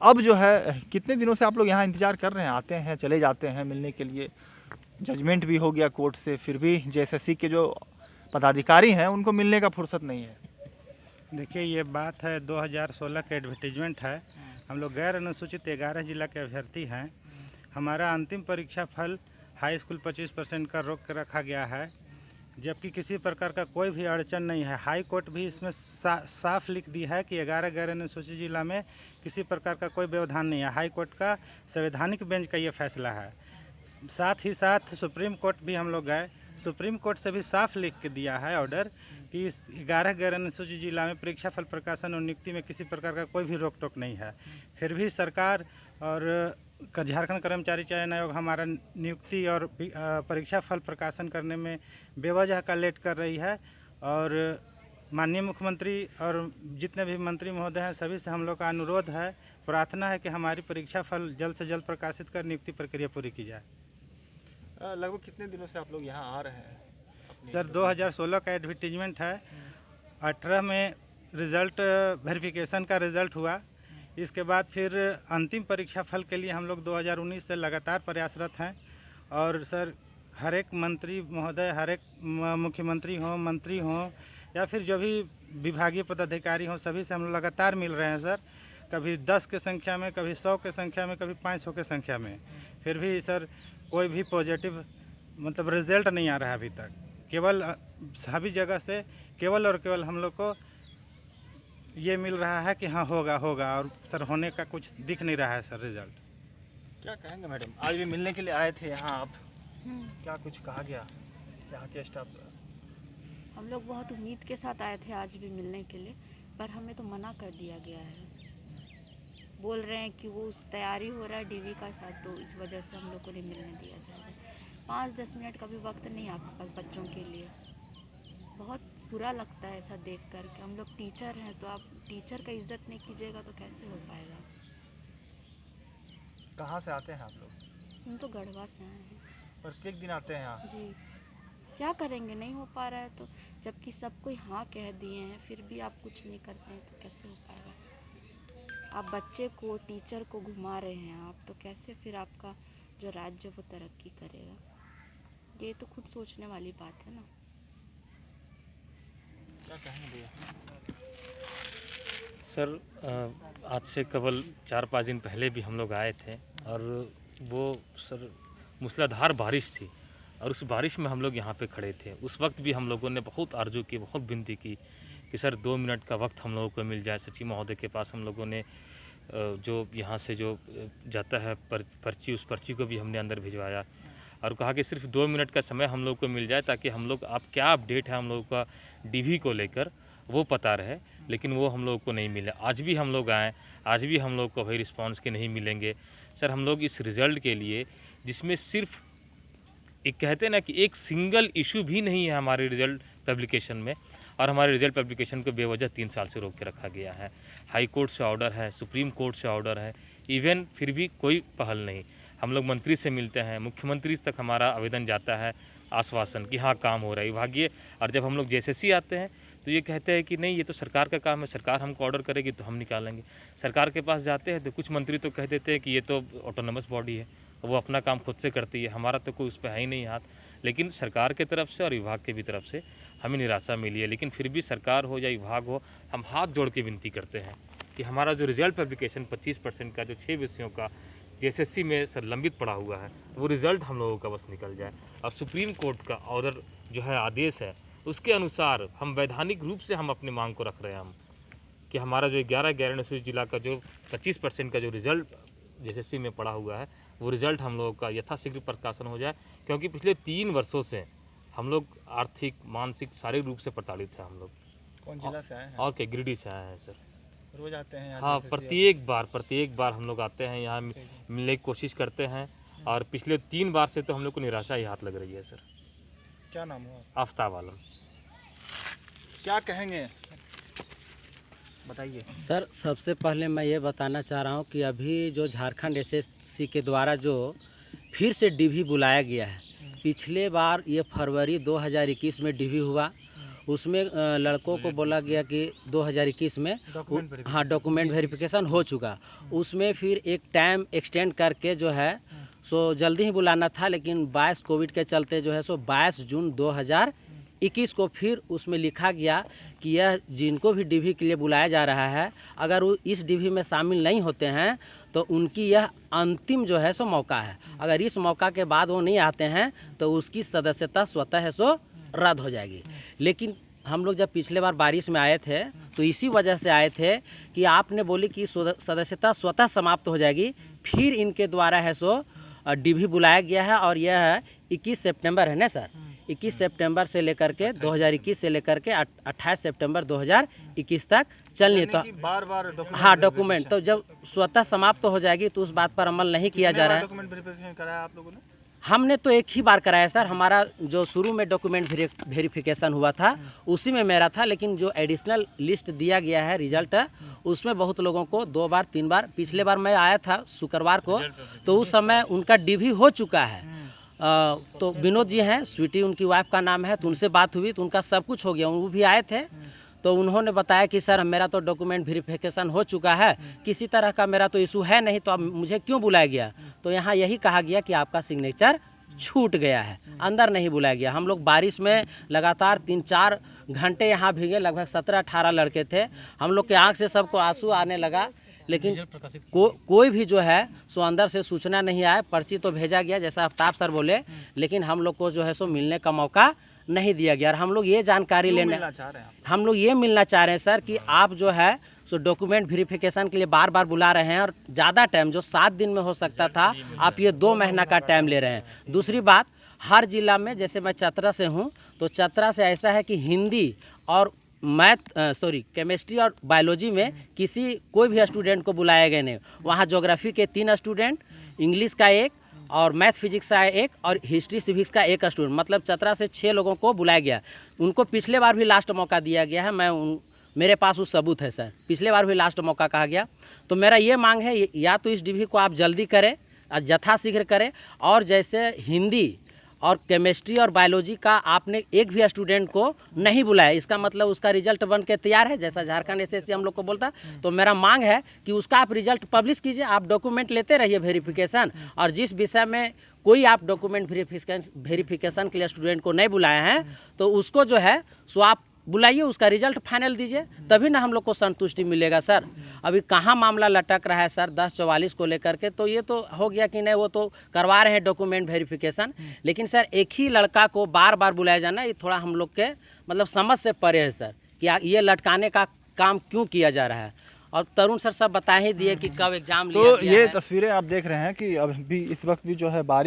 अब जो है कितने दिनों से आप लोग यहाँ इंतज़ार कर रहे हैं, आते हैं चले जाते हैं मिलने के लिए, जजमेंट भी हो गया कोर्ट से, फिर भी जेएसएससी के जो पदाधिकारी हैं उनको मिलने का फुर्सत नहीं है? देखिए, ये बात है 2016 का एडवर्टीजमेंट है। हम लोग गैर अनुसूचित 11 जिला के अभ्यर्थी हैं। हमारा अंतिम परीक्षा फल हाई स्कूल 25% का रोक कर रखा गया है, जबकि किसी प्रकार का कोई भी अड़चन नहीं है। हाई कोर्ट भी इसमें साफ लिख दी है कि 11 गैर अनुसूचित जिला में किसी प्रकार का कोई व्यवधान नहीं है। हाई कोर्ट का संवैधानिक बेंच का ये फैसला है। साथ ही साथ सुप्रीम कोर्ट भी हम लोग गए, सुप्रीम कोर्ट से भी साफ लिख के दिया है ऑर्डर कि इस 11 गैर अनुसूचित जिला में परीक्षा फल प्रकाशन और नियुक्ति में किसी प्रकार का कोई भी रोक टोक नहीं है। फिर भी सरकार और झारखंड कर्मचारी चयन आयोग हमारा नियुक्ति और परीक्षा फल प्रकाशन करने में बेवजह का लेट कर रही है। और माननीय मुख्यमंत्री और जितने भी मंत्री महोदय हैं सभी से हम लोग का अनुरोध है, प्रार्थना है कि हमारी परीक्षा फल जल्द से जल्द प्रकाशित कर नियुक्ति प्रक्रिया पूरी की जाए। लगभग कितने दिनों से आप लोग यहाँ आ रहे हैं? सर 2016 का एडवर्टीजमेंट है, 18 में रिज़ल्ट वेरिफिकेशन का रिज़ल्ट हुआ। इसके बाद फिर अंतिम परीक्षा फल के लिए हम लोग 2019 से लगातार प्रयासरत हैं। और सर हर एक मंत्री महोदय, हर एक मुख्यमंत्री हों, मंत्री हों या फिर जो भी विभागीय पदाधिकारी हों, सभी से हम लोग लगातार मिल रहे हैं सर। कभी 10 के संख्या में, कभी 100 के संख्या में, कभी 500 के संख्या में। फिर भी सर कोई भी पॉजिटिव मतलब रिज़ल्ट नहीं आ रहा है अभी तक। केवल सभी जगह से केवल और केवल हम लोग को ये मिल रहा है कि हाँ होगा, और सर होने का कुछ दिख नहीं रहा है सर रिज़ल्ट। क्या कहेंगे मैडम, आज भी मिलने के लिए आए थे यहाँ आप, क्या कुछ कहा गया यहाँ के स्टाफ? हम लोग बहुत उम्मीद के साथ आए थे आज भी मिलने के लिए, पर हमें तो मना कर दिया गया है। बोल रहे हैं कि वो उस तैयारी हो रहा है डीवी का साथ, तो इस वजह से हम लोग को नहीं मिलने दिया जाएगा। 5-10 मिनट का भी वक्त नहीं आपके पास बच्चों के लिए। बहुत बुरा लगता है ऐसा देख कर के। हम लोग टीचर हैं, तो आप टीचर का इज्जत नहीं कीजिएगा तो कैसे हो पाएगा। कहाँ से आते हैं आप लोग? हम तो गढ़वा से आए हैं। प्रत्येक दिन आते हैं यहाँ? जी, क्या करेंगे, नहीं हो पा रहा है तो। जबकि सब कोई हाँ कह दिए हैं, फिर भी आप कुछ नहीं करते हैं तो कैसे हो पाएगा। आप बच्चे को, टीचर को घुमा रहे हैं आप, तो कैसे फिर आपका जो राज्य वो तरक्की करेगा। ये तो खुद सोचने वाली बात है ना। क्या कहेंगे भैया? सर आज से केवल 4-5 दिन पहले भी हम लोग आए थे और वो सर मूसलाधार बारिश थी और उस बारिश में हम लोग यहाँ पे खड़े थे। उस वक्त भी हम लोगों ने बहुत आरजू की, बहुत विनती की कि सर 2 मिनट का वक्त हम लोगों को मिल जाए। सचिव महोदय के पास हम लोगों ने जो यहाँ से जो जाता है पर्ची, उस पर्ची को भी हमने अंदर भिजवाया और कहा कि सिर्फ 2 मिनट का समय हम लोग को मिल जाए ताकि हम लोग आप क्या अपडेट है हम लोगों का डीवी को लेकर वो पता रहे, लेकिन वो हम लोग को नहीं मिला। आज भी हम लोग आए, आज भी हम लोग को वही रिस्पांस के नहीं मिलेंगे। सर हम लोग इस रिज़ल्ट के लिए, जिसमें सिर्फ एक कहते हैं ना कि एक सिंगल इशू भी नहीं है हमारे रिज़ल्ट पब्लिकेशन में, और हमारे रिज़ल्ट पब्लिकेशन को बेवजह 3 साल से रोक के रखा गया है। हाई कोर्ट से ऑर्डर है, सुप्रीम कोर्ट से ऑर्डर है, इवन फिर भी कोई पहल नहीं। हम लोग मंत्री से मिलते हैं, मुख्यमंत्री तक हमारा आवेदन जाता है, आश्वासन कि हाँ काम हो रहा है विभागीय। और जब हम लोग जेएसएससी आते हैं तो ये कहते हैं कि नहीं ये तो सरकार का काम है, सरकार हमको ऑर्डर करेगी तो हम निकालेंगे। सरकार के पास जाते हैं तो कुछ मंत्री तो कह देते हैं कि ये तो ऑटोनमस बॉडी है, वो अपना काम खुद से करती है, हमारा तो कोई उस पर है ही नहीं हाथ। लेकिन सरकार की तरफ से और विभाग की भी तरफ से हमें निराशा मिली है। लेकिन फिर भी सरकार हो या विभाग हो, हम हाथ जोड़ के विनती करते हैं कि हमारा जो रिजल्ट पब्लिकेशन 25% का जो 6 विषयों का जेएसएससी में सर लंबित पड़ा हुआ है, वो रिज़ल्ट हम लोगों का बस निकल जाए। और सुप्रीम कोर्ट का ऑर्डर जो है, आदेश है, उसके अनुसार हम वैधानिक रूप से हम अपनी मांग को रख रहे हैं हम कि हमारा जो 11 गैर अनुसूचित जिला का जो 25% का जो रिज़ल्ट जेएसएससी में पड़ा हुआ है, वो रिज़ल्ट हम लोगों का यथाशीघ्र प्रकाशन हो जाए। क्योंकि पिछले 3 वर्षों से हम लोग आर्थिक, मानसिक, शारीरिक रूप से प्रताड़ित हैं हम लोग। कौन जिला से आए हैं? और क्या, गिरिडीह से आए हैं सर। रोज आते हैं यहाँ? हाँ, प्रत्येक बार हम लोग आते हैं यहाँ, मिलने की कोशिश करते हैं। और पिछले 3 बार से तो हम लोग को निराशा ही हाथ लग रही है सर। क्या नाम हुआ? आफ्ताब आलम। क्या कहेंगे, बताइए सर। सबसे पहले मैं ये बताना चाह रहा हूँ कि अभी जो झारखंड एसएससी के द्वारा जो फिर से डीवी बुलाया गया है, पिछले बार ये फरवरी 2021 में डीवी हुआ, उसमें लड़कों को बोला गया कि 2021 में हाँ डॉक्यूमेंट वेरिफिकेशन हो चुका। उसमें फिर एक टाइम एक्सटेंड करके जो है सो जल्दी ही बुलाना था, लेकिन 22 कोविड के चलते जो है सो 22 जून 2021 को फिर उसमें लिखा गया कि यह जिनको भी डीवी के लिए बुलाया जा रहा है, अगर वो इस डीवी में शामिल नहीं होते हैं तो उनकी यह अंतिम जो है सो मौका है। अगर इस मौका के बाद वो नहीं आते हैं तो उसकी सदस्यता स्वतः है सो रद्द हो जाएगी। लेकिन हम लोग जब पिछले बार बारिश में आए थे तो इसी वजह से आए थे कि आपने बोली कि सदस्यता स्वतः समाप्त हो जाएगी, फिर इनके द्वारा है सो डीवी बुलाया गया है और यह है 21 सितंबर है ना सर, 21 सितंबर से लेकर के 2021 से लेकर के 28 सितंबर 2021 तक चलनी है। तो बार बार हाँ डॉक्यूमेंट तो जब स्वतः समाप्त हो जाएगी तो उस बात पर अमल नहीं किया जा रहा है। डॉक्यूमेंट वेरिफिकेशन कराया आप लोगों ने? हमने तो एक ही बार कराया सर। हमारा जो शुरू में डॉक्यूमेंट वेरिफिकेशन हुआ था उसी में मेरा था, लेकिन जो एडिशनल लिस्ट दिया गया है रिजल्ट उसमें बहुत लोगों को 2 बार 3 बार, पिछले बार मैं आया था शुक्रवार को तो उस समय उनका डीवी हो चुका है। तो विनोद जी हैं, स्वीटी उनकी वाइफ का नाम है, तो उनसे बात हुई तो उनका सब कुछ हो गया। वो भी आए थे तो उन्होंने बताया कि सर मेरा तो डॉक्यूमेंट वेरिफिकेशन हो चुका है, किसी तरह का मेरा तो इशू है नहीं, तो अब मुझे क्यों बुलाया गया? तो यहाँ यही कहा गया कि आपका सिग्नेचर छूट गया है, अंदर नहीं बुलाया गया। हम लोग बारिश में लगातार 3-4 घंटे यहाँ भीगे, लगभग 17-18 लड़के थे। हम लोग के आँख से सबको आंसू आने लगा, लेकिन कोई भी जो है सो अंदर से सूचना नहीं आया। पर्ची तो भेजा गया जैसा आफ्ताब सर बोले, लेकिन हम लोग को जो है सो मिलने का मौका नहीं दिया गया। और हम लोग ये जानकारी लेना चाह रहे हैं, हम लोग ये मिलना चाह रहे हैं सर कि आप जो है सो डॉक्यूमेंट वेरिफिकेशन के लिए बार बार बुला रहे हैं और ज़्यादा टाइम जो 7 दिन में हो सकता था आप ये 2 महीना का टाइम ले रहे हैं। दूसरी बात, हर जिला में, जैसे मैं चतरा से हूँ तो चतरा से ऐसा है कि हिंदी और केमिस्ट्री और बायोलॉजी में कोई भी स्टूडेंट को बुलाया गया नहीं। वहाँ ज्योग्राफी के 3 स्टूडेंट, इंग्लिश का 1 और मैथ फिजिक्स का 1 और हिस्ट्री सिविक्स का 1 स्टूडेंट, मतलब चतरा से 6 लोगों को बुलाया गया। उनको पिछले बार भी लास्ट मौका दिया गया है। मेरे पास वो सबूत है सर, पिछले बार भी लास्ट मौका कहा गया। तो मेरा ये मांग है या तो इस डीवी को आप जल्दी करें, यथाशीघ्र करें, और जैसे हिंदी और केमिस्ट्री और बायोलॉजी का आपने एक भी स्टूडेंट को नहीं बुलाया, इसका मतलब उसका रिजल्ट बन के तैयार है जैसा झारखंड एसएससी हम लोग को बोलता। तो मेरा मांग है कि उसका आप रिजल्ट पब्लिश कीजिए, आप डॉक्यूमेंट लेते रहिए वेरिफिकेशन, और जिस विषय में कोई आप डॉक्यूमेंट वेरिफिकेशन के लिए स्टूडेंट को नहीं बुलाए हैं तो उसको जो है सो आप बुलाइए, उसका रिजल्ट फाइनल दीजिए, तभी ना हम लोग को संतुष्टि मिलेगा सर। अभी कहाँ मामला लटक रहा है सर 1044 को लेकर के, तो ये तो हो गया कि नहीं, वो तो करवा रहे हैं डॉक्यूमेंट वेरिफिकेशन, लेकिन सर एक ही लड़का को बार बार बुलाया जाना ये थोड़ा हम लोग के मतलब समझ से परे है सर, कि ये लटकाने का काम क्यों किया जा रहा है। और तरुण सर सब बता ही दिए कि कब एग्जाम लिया गया है। ये तस्वीरें आप देख रहे हैं कि अभी इस वक्त भी जो है बारिश